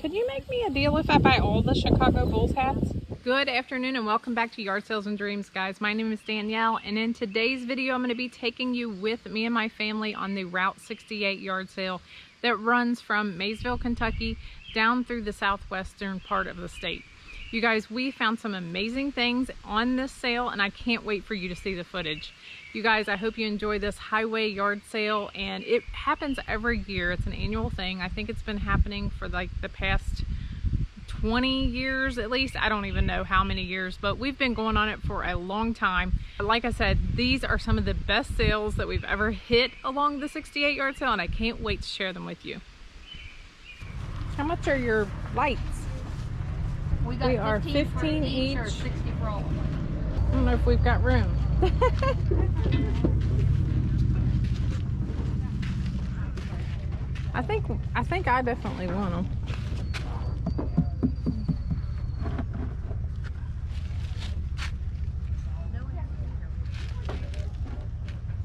Could you make me a deal if I buy all the Chicago Bulls hats? Good afternoon and welcome back to Yard Sales and Dreams, guys. My name is Danielle, and in today's video I'm going to be taking you with me and my family on the Route 68 yard sale that runs from Maysville, Kentucky down through the southwestern part of the state. You guys, we found some amazing things on this sale and I can't wait for you to see the footage. You guys, I hope you enjoy this highway yard sale, and it happens every year. It's an annual thing. I think it's been happening for like the past 20 years at least. I don't even know how many years, but we've been going on it for a long time. Like I said, these are some of the best sales that we've ever hit along the 68 yard sale, and I can't wait to share them with you. How much are your lights? We are 15 each. Or 60 for all of them. I don't know if we've got room. I think I definitely want them.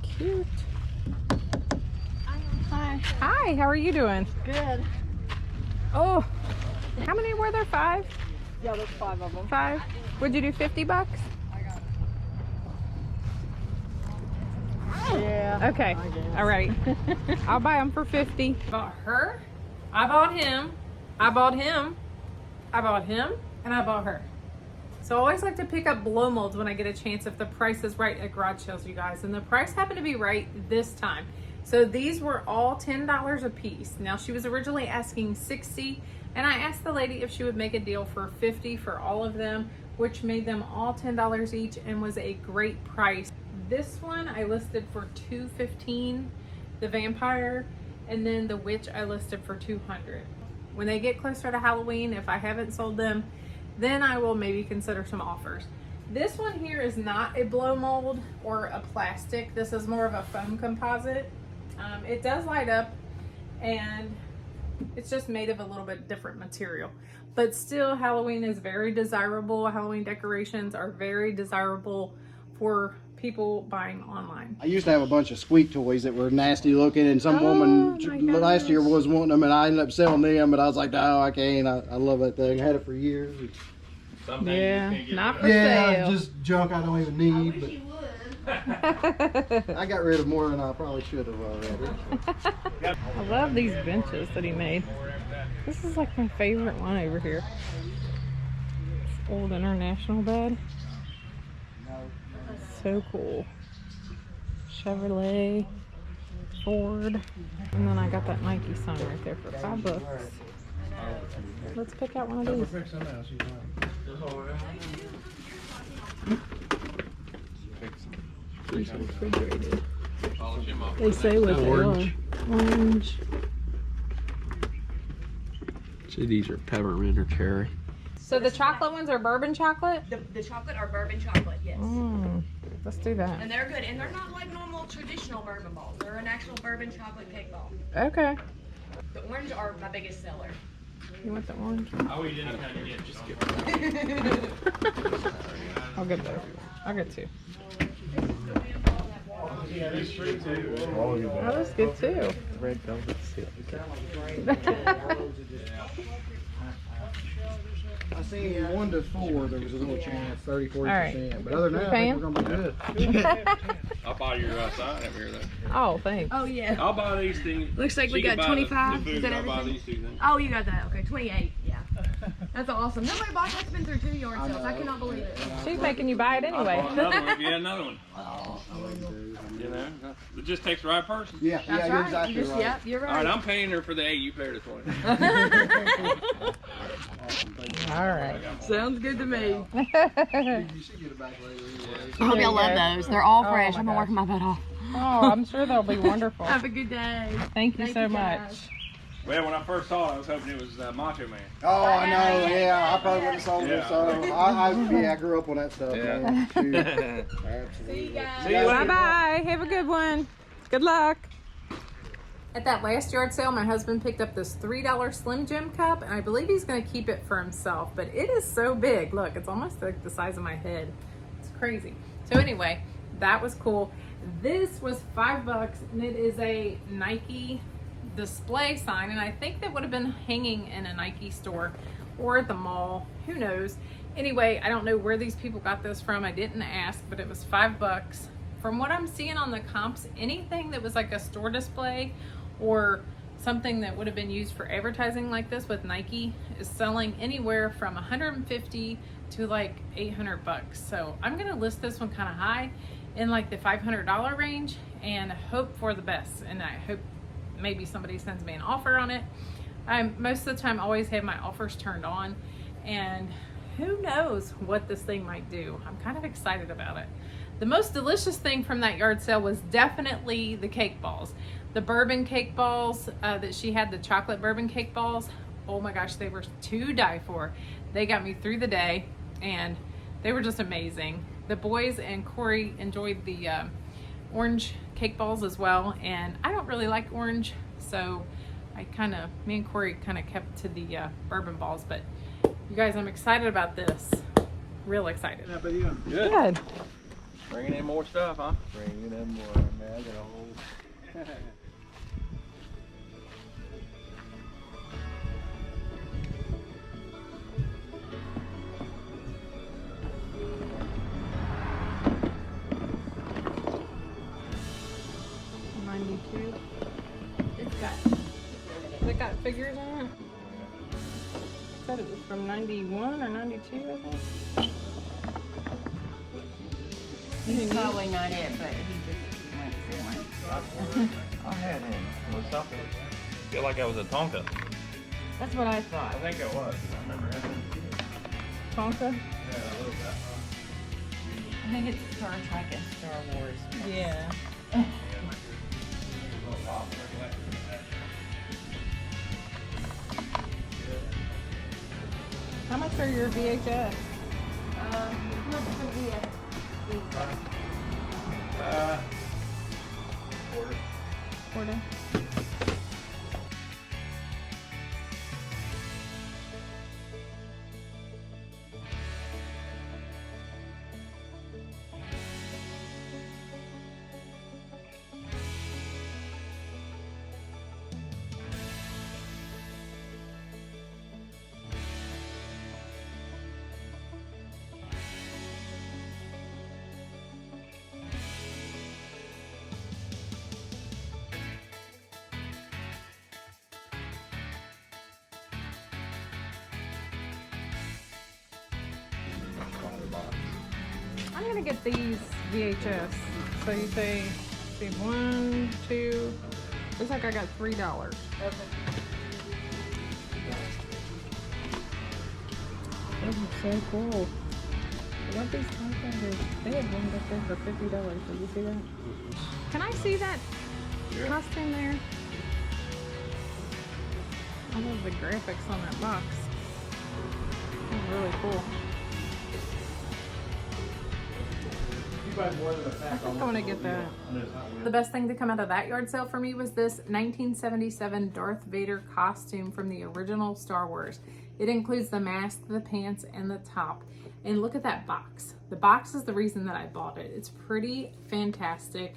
Cute. Hi. Hi, how are you doing? Good. Oh, how many were there? 5? Yeah, there's 5 of them. 5? Would you do 50 bucks? Yeah. Okay. All right. I'll buy them for 50. I bought her. I bought him. I bought him. I bought him. And I bought her. So I always like to pick up blow molds when I get a chance if the price is right at garage sales, you guys. And the price happened to be right this time. So these were all $10 a piece. Now she was originally asking $60, and I asked the lady if she would make a deal for $50 for all of them, which made them all $10 each and was a great price. This one I listed for $215, the vampire, and then the witch I listed for $200. When they get closer to Halloween, if I haven't sold them, then I will maybe consider some offers. This one here is not a blow mold or a plastic. This is more of a foam composite. It does light up, and it's just made of a little bit different material. But still, Halloween is very desirable. Halloween decorations are very desirable for people buying online. I used to have a bunch of squeak toys that were nasty looking, and some woman last year was wanting them, and I ended up selling them, but I was like, no, I can't. I love that thing. I had it for years. Yeah, not for sale. Just junk I don't even need. I wish you would. I got rid of more than I probably should have already. I love these benches that he made. This is like my favorite one over here. This old International bed. So cool. Chevrolet, Ford, and then I got that Nike sign right there for $5. Let's pick out one of these. These are refrigerated. They say what they are. Orange. See, these are peppermint or cherry. So the chocolate ones are bourbon chocolate? The chocolate are bourbon chocolate, yes. Let's do that. And they're good. And they're not like normal traditional bourbon balls. They're an actual bourbon chocolate cake ball. Okay. The orange are my biggest seller. You want the orange? Oh, you didn't kind of get just I'll get those. I'll get 2. Yeah, these 3 too. Oh, that's good too. Red velvet silk. I seen 1 to 4, there was a little chance, 30-40%. Right. But other than that, I think we're gonna be good. I'll buy your sign up here though. Oh, thanks. Oh, yeah. I'll buy these things. Looks like She we can got buy 25. The food, Is that I'll buy everything? these 2 things. Oh, you got that. Okay, 28. Yeah. That's awesome. Nobody bought that's been through 2 yard sales. I cannot believe it. She's making you buy it anyway. I bought another one. Yeah, another one. You know, it just takes the right person. Yeah, That's you're right. exactly You just, right. Yep, you're All right, right. I'm paying her for the 8. You pay her the 20. All right. Sounds good to me. You should get it back later anyway. I hope y'all love those. They're all fresh. my I'm gonna work gosh. my butt off. Oh, I'm sure they'll be wonderful. Have a good day. Thank you Thank so you, much. guys. Well, when I first saw it, I was hoping it was Macho Man. Oh, I know, yeah, I probably would have sold it, Yeah. so I grew up on that stuff, Yeah. man. Shoot. See Absolutely. you guys. See you later. Bye-bye. Have a good one. Good luck. At that last yard sale, my husband picked up this $3 Slim Jim cup, and I believe he's going to keep it for himself, but it is so big. Look, it's almost like the size of my head. It's crazy. So anyway, that was cool. This was $5, and it is a Nike display sign, and I think that would have been hanging in a Nike store or at the mall, who knows. Anyway, I don't know where these people got this from. I didn't ask, but it was $5. From what I'm seeing on the comps, anything that was like a store display or something that would have been used for advertising like this with Nike is selling anywhere from $150 to like $800. So I'm gonna list this one kind of high in like the $500 range and hope for the best. And I hope maybe somebody sends me an offer on it. I most of the time always have my offers turned on, and who knows what this thing might do. I'm kind of excited about it. The most delicious thing from that yard sale was definitely the cake balls. The bourbon cake balls that she had, the chocolate bourbon cake balls. Oh my gosh, they were to die for. They got me through the day and they were just amazing. The boys and Corey enjoyed the orange cake balls as well, and I don't really like orange, so me and Corey kind of kept to the bourbon balls. But you guys, I'm excited about this. Real excited. How about you? Good. Bringing in more stuff, huh? Bringing in more, man. I got a whole... It got figures on it. Said it was from 91 or 92, I think. He's probably not it, but he just went for one. I had him. It was something. I feel like I was a Tonka. That's what I thought. I think it was. I remember having Tonka? Yeah, a little bit. I think it starts like a Star Wars. Yeah. How much are your VHS? What's the VS? Quarter. I'm gonna get these VHS. So you say, see, 1, 2. Looks like I got $3. Okay. Those are so cool. I love these contactors. They had one back there for $50. Did you see that? Can I see that costume there? I love the graphics on that box. That's really cool. I think I want to get that. The best thing to come out of that yard sale for me was this 1977 Darth Vader costume from the original Star Wars. It includes the mask, the pants, and the top. And look at that box. The box is the reason that I bought it. It's pretty fantastic.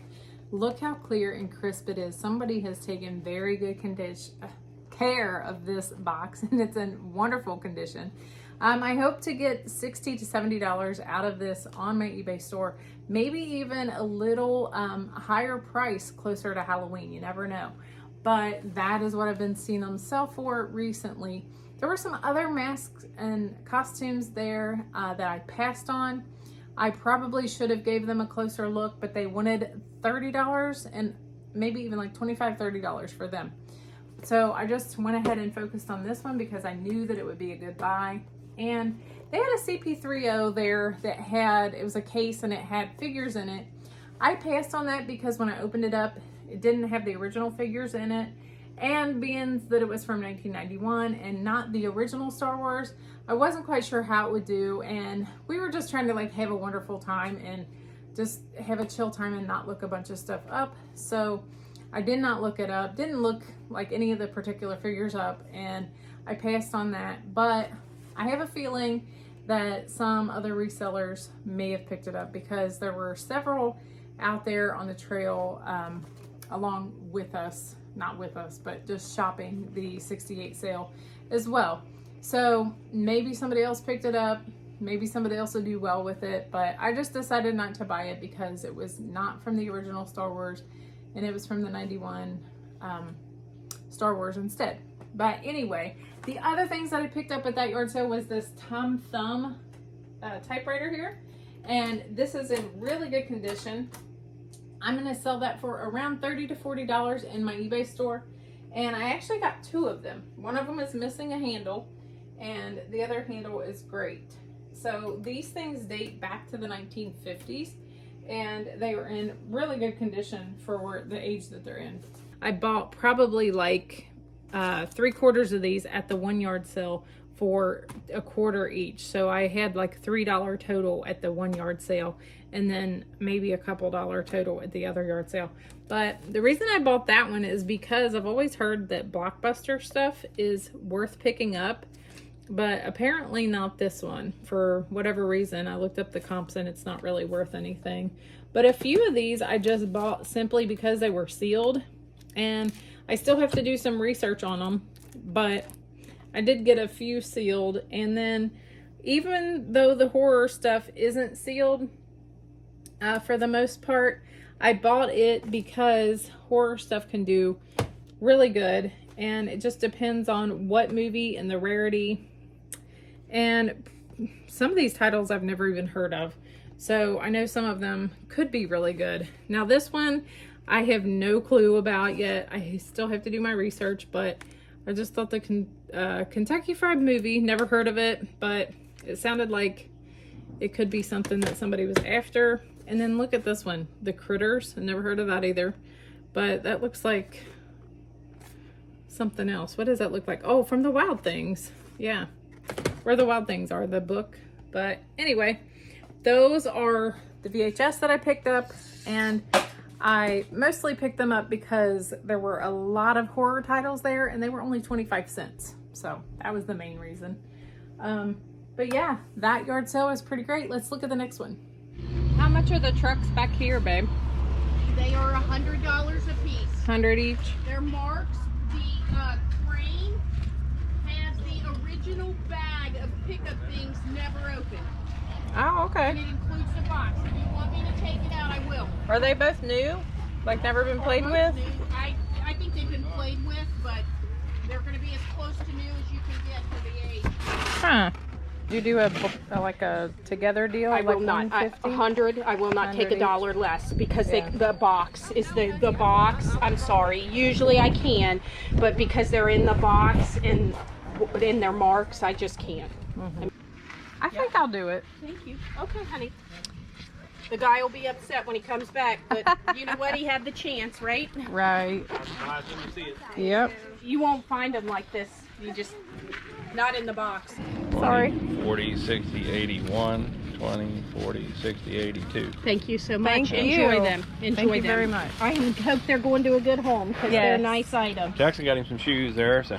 Look how clear and crisp it is. Somebody has taken very good care of this box, and it's in wonderful condition. I hope to get $60 to $70 out of this on my eBay store. Maybe even a little higher price closer to Halloween. You never know. But that is what I've been seeing them sell for recently. There were some other masks and costumes there that I passed on. I probably should have gave them a closer look, but they wanted $30 and maybe even like $25, $30 for them. So I just went ahead and focused on this one because I knew that it would be a good buy. And they had a CP30 there that had, it was a case and it had figures in it. I passed on that because when I opened it up, it didn't have the original figures in it. And being that it was from 1991 and not the original Star Wars, I wasn't quite sure how it would do. And we were just trying to like have a wonderful time and just have a chill time and not look a bunch of stuff up. So I did not look it up, didn't look like any of the particular figures up, and I passed on that. But I have a feeling that some other resellers may have picked it up because there were several out there on the trail along with us not with us, but just shopping the 68 sale as well. So maybe somebody else picked it up. Maybe somebody else will do well with it, but I just decided not to buy it because it was not from the original Star Wars and it was from the 91 Star Wars instead. But anyway, the other things that I picked up at that yard sale was this Tom Thumb typewriter here. And this is in really good condition. I'm gonna sell that for around $30 to $40 in my eBay store. And I actually got 2 of them. One of them is missing a handle and the other handle is great. So these things date back to the 1950s and they were in really good condition for the age that they're in. I bought probably like 3/4 of these at the 1 yard sale for $1/4 each. So I had like $3 total at the 1 yard sale and then maybe a couple $1 total at the other yard sale. But the reason I bought that one is because I've always heard that Blockbuster stuff is worth picking up, but apparently not this one for whatever reason. I looked up the comps and it's not really worth anything. But a few of these I just bought simply because they were sealed, and I still have to do some research on them, but I did get a few sealed. And then even though the horror stuff isn't sealed for the most part, I bought it because horror stuff can do really good, and it just depends on what movie and the rarity. And some of these titles I've never even heard of, so I know some of them could be really good. Now this one I have no clue about yet. I still have to do my research, but I just thought the Kentucky Fried Movie, never heard of it, but it sounded like it could be something that somebody was after. And then look at this one, The Critters. I never heard of that either, but that looks like something else. What does that look like? Oh, from the Wild Things. Yeah, Where the Wild Things Are, the book. But anyway, those are the VHS that I picked up, and I mostly picked them up because there were a lot of horror titles there and they were only 25 cents. So that was the main reason. But yeah, that yard sale was pretty great. Let's look at the next one. How much are the trucks back here, babe? They are $100 a piece. 100 each? They're marks. The crane has the original bag of pickup things never opened. Oh, okay. And it includes the box. If you want me to take it out, I will. Are they both new? Like never been played with? I think they've been played with, but they're going to be as close to new as you can get for the age. Huh. Do you do like a together deal? I will like not. 100. I will not take $1 less because Yeah. the box is the box. I'm sorry. Usually I can, but because they're in the box and in their marks, I just can't. Mm-hmm. I think I'll do it. Thank you. Okay, honey. The guy will be upset when he comes back, but you know what? He had the chance, right? Right. Yep. You won't find them like this. You just, not in the box. Sorry. 40, 60, 81, 20, 40, 60, 82. Thank you so much. Thank you. Enjoy them. Enjoy Thank you them. very much. I hope they're going to a good home because they're Yes. nice items. Jackson got him some shoes there, so.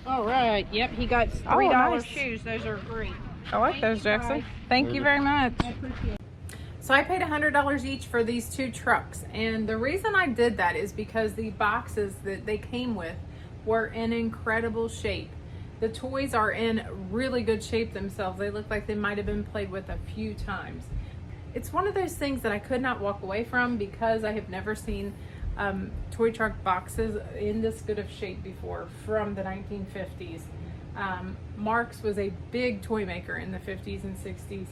All right. Yep, he got $3 nice. shoes. Those are great. I like those, Jackson. Thank you very much. I appreciate it. So I paid $100 each for these 2 trucks, and the reason I did that is because the boxes that they came with were in incredible shape. The toys are in really good shape themselves. They look like they might have been played with a few times. It's one of those things that I could not walk away from because I have never seen toy truck boxes in this good of shape before from the 1950s. Marks was a big toy maker in the 50s and 60s.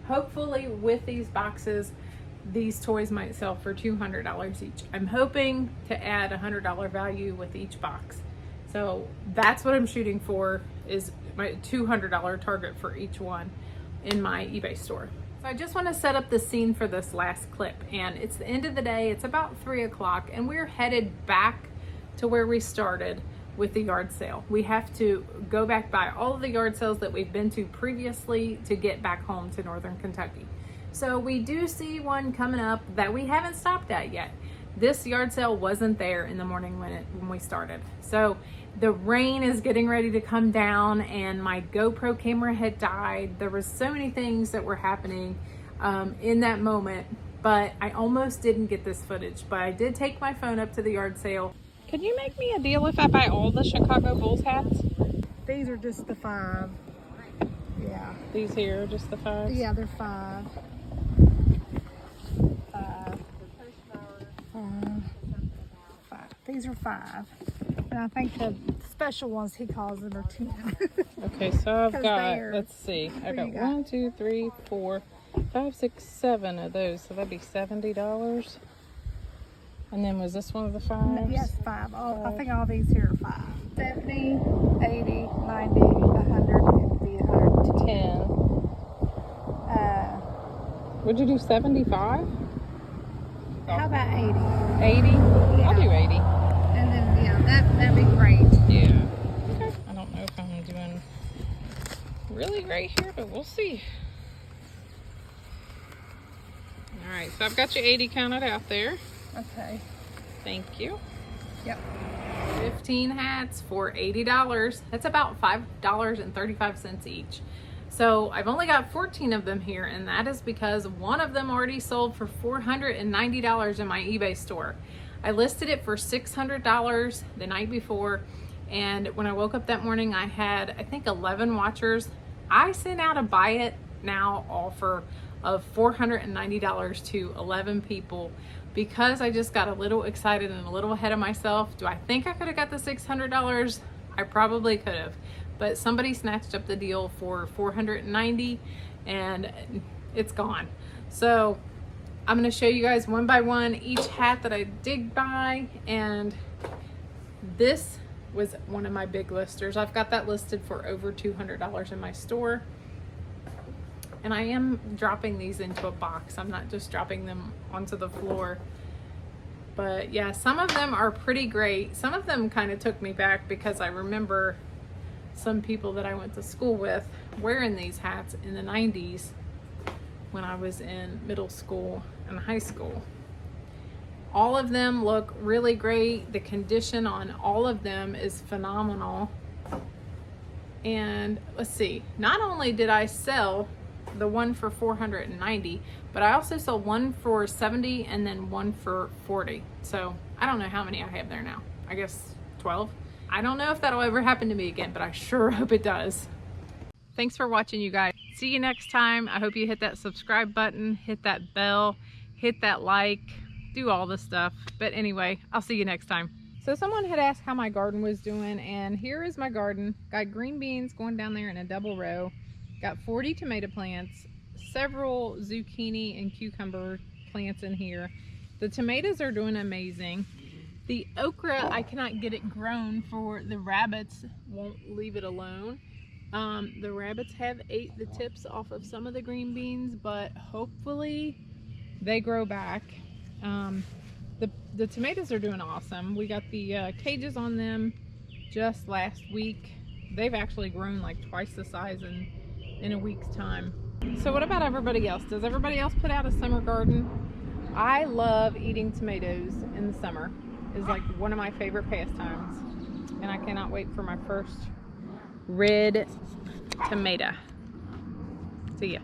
Hopefully with these boxes, these toys might sell for $200 each. I'm hoping to add $100 value with each box. So that's what I'm shooting for, is my $200 target for each one in my eBay store. So I just want to set up the scene for this last clip, and it's the end of the day. It's about 3 o'clock and we're headed back to where we started with the yard sale. We have to go back by all of the yard sales that we've been to previously to get back home to Northern Kentucky. So we do see one coming up that we haven't stopped at yet. This yard sale wasn't there in the morning when we started. So the rain is getting ready to come down and my GoPro camera had died. There was so many things that were happening in that moment, but I almost didn't get this footage. But I did take my phone up to the yard sale. Could you make me a deal if I buy all the Chicago Bulls hats? These are just the 5. Yeah. These here are just the 5s? Yeah, they're 5. 5. 5. These are 5. And I think the special ones he calls them are 10. Okay, so I've 'Cause got, they're- let's see, I've what got you got? 1, 2, 3, 4, 5, 6, 7 of those. So that'd be $70. And then was this one of the 5s? Yes, 5. I think all these here are 5. 70, 80, 90, 150, 110. 10. Would you do 75? How about 80? 80? I'll do 80. And then, yeah, that'd be great. Yeah. Okay. I don't know if I'm doing really great here, but we'll see. All right, so I've got your 80 counted out there. Okay. Thank you. Yep. 15 hats for $80. That's about $5.35 each. So I've only got 14 of them here, and that is because one of them already sold for $490 in my eBay store. I listed it for $600 the night before, and when I woke up that morning, I had, I think, 11 watchers. I sent out a buy it now offer of $490 to 11 people because I just got a little excited and a little ahead of myself. Do I think I could have got the $600? I probably could have, but somebody snatched up the deal for $490 and it's gone. So I'm going to show you guys one by one each hat that I did buy, and this was one of my big listers. I've got that listed for over $200 in my store, and I am dropping these into a box. I'm not just dropping them onto the floor. But yeah, some of them are pretty great. Some of them kind of took me back because I remember some people that I went to school with wearing these hats in the 90s when I was in middle school and high school. All of them look really great. The condition on all of them is phenomenal. And let's see, not only did I sell the one for $490, but I also sold one for $70 and then one for $40. So I don't know how many I have there now. I guess 12. I don't know if that'll ever happen to me again, but I sure hope it does. Thanks for watching, you guys. See you next time. I hope you hit that subscribe button, hit that bell, hit that like, do all the stuff. But anyway, I'll see you next time. So someone had asked how my garden was doing, and here is my garden. Got green beans going down there in a double row. Got 40 tomato plants, several zucchini and cucumber plants in here. The tomatoes are doing amazing. The okra, I cannot get it grown for the rabbits won't leave it alone. The rabbits have ate the tips off of some of the green beans, but hopefully they grow back. The tomatoes are doing awesome. We got the cages on them just last week. They've actually grown like twice the size in a week's time. So what about everybody else? Does everybody else put out a summer garden? I love eating tomatoes in the summer. It's like one of my favorite pastimes. And I cannot wait for my first red tomato. See ya.